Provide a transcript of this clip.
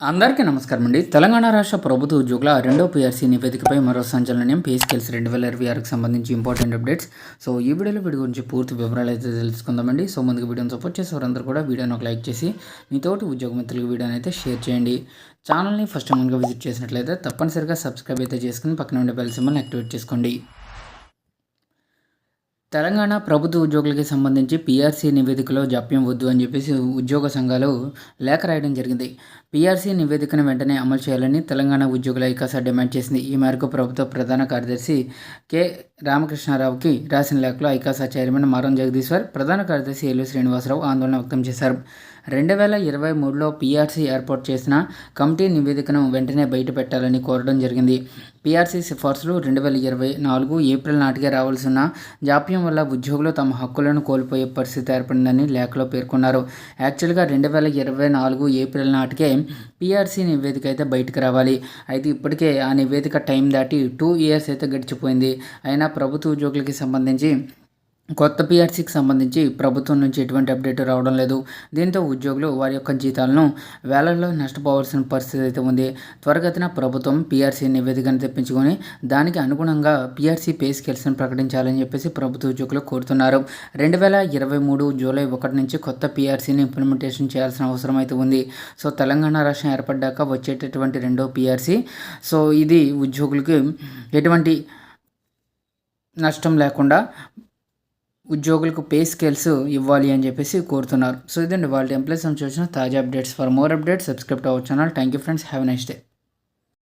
అందరికీ నమస్కారం అండి. తెలంగాణ రాష్ట్ర ప్రభుత్వ ఉద్యోగుల రెండో పీఆర్సీ నివేదికపై మరో సంచలనం పే స్కేల్స్ 2026కి సంబంధించి ఇంపార్టెంట్ అప్డేట్స్. సో ఈ వీడియోలో వీడి గురించి పూర్తి వివరాలు అయితే తెలుసుకుందామండి. సో ముందుగా వీడియోని సపోర్ట్ చేసే వారందరూ కూడా వీడియోని ఒక లైక్ చేసి మీ తోటి ఉద్యోగ మిత్రులకు వీడియోని అయితే షేర్ చేయండి. ఛానల్ని ఫస్ట్ టైంగా విజిట్ చేసినట్లయితే తప్పనిసరిగా సబ్స్క్రైబ్ అయితే చేసుకుని పక్కన ఉండే బెల్ సింబల్ని యాక్టివేట్ చేసుకోండి. తెలంగాణ ప్రభుత్వ ఉద్యోగులకి సంబంధించి పీఆర్సీ నివేదికలో జాప్యం వద్దు అని చెప్పేసి ఉద్యోగ సంఘాలు లేఖ రాయడం జరిగింది. పీఆర్సీ నివేదికను వెంటనే అమలు చేయాలని తెలంగాణ ఉద్యోగుల ఐకాస డిమాండ్ చేసింది. ఈ మేరకు ప్రభుత్వ ప్రధాన కార్యదర్శి కె రామకృష్ణారావుకి రాసిన లేఖలో ఐకాస చైర్మన్ మారం జగదీశ్వర్, ప్రధాన కార్యదర్శి ఎల్లు శ్రీనివాసరావు ఆందోళన వ్యక్తం చేశారు. 2023లో పీఆర్సీ ఏర్పాటు చేసిన కమిటీ నివేదికను వెంటనే బయట పెట్టాలని కోరడం జరిగింది. పీఆర్సీ సిఫార్సులు 2024 ఏప్రిల్ నాటికే రావాల్సిన జాప్యం వల్ల ఉద్యోగులు తమ హక్కులను కోల్పోయే పరిస్థితి ఏర్పడిందని లేఖలో పేర్కొన్నారు. యాక్చువల్గా 2024 ఏప్రిల్ నాటికే పీఆర్సీ నివేదిక అయితే బయటకు రావాలి. అయితే ఇప్పటికే ఆ నివేదిక టైం దాటి 2 ఇయర్స్ అయితే గడిచిపోయింది. అయినా ప్రభుత్వ ఉద్యోగులకి సంబంధించి కొత్త పీఆర్సీకి సంబంధించి ప్రభుత్వం నుంచి ఎటువంటి అప్డేట్ రావడం లేదు. దీంతో ఉద్యోగులు వారి యొక్క జీతాలను వేలల్లో నష్టపోవాల్సిన పరిస్థితి అయితే ఉంది. త్వరగతిన ప్రభుత్వం పీఆర్సీ నివేదికను తెప్పించుకొని దానికి అనుగుణంగా పీఆర్సీ పే స్కేల్స్ను ప్రకటించాలని చెప్పేసి ప్రభుత్వ ఉద్యోగులు కోరుతున్నారు. 2023 జూలై 1 నుంచి కొత్త పీఆర్సీని ఇంప్లిమెంటేషన్ చేయాల్సిన అవసరం అయితే ఉంది. సో తెలంగాణ రాష్ట్రం ఏర్పడ్డాక వచ్చేటటువంటి రెండో పీఆర్సీ. సో ఇది ఉద్యోగులకి ఎటువంటి నష్టం లేకుండా ఉద్యోగులకు పే స్కేల్స్ ఇవ్వాలి అని చెప్పేసి కోరుతున్నారు. సో ఇదండి వాళ్ళ ఎంప్లాయీస్ చూసిన తాజా updates. For more updates subscribe to our channel. Thank you friends. Have a nice day.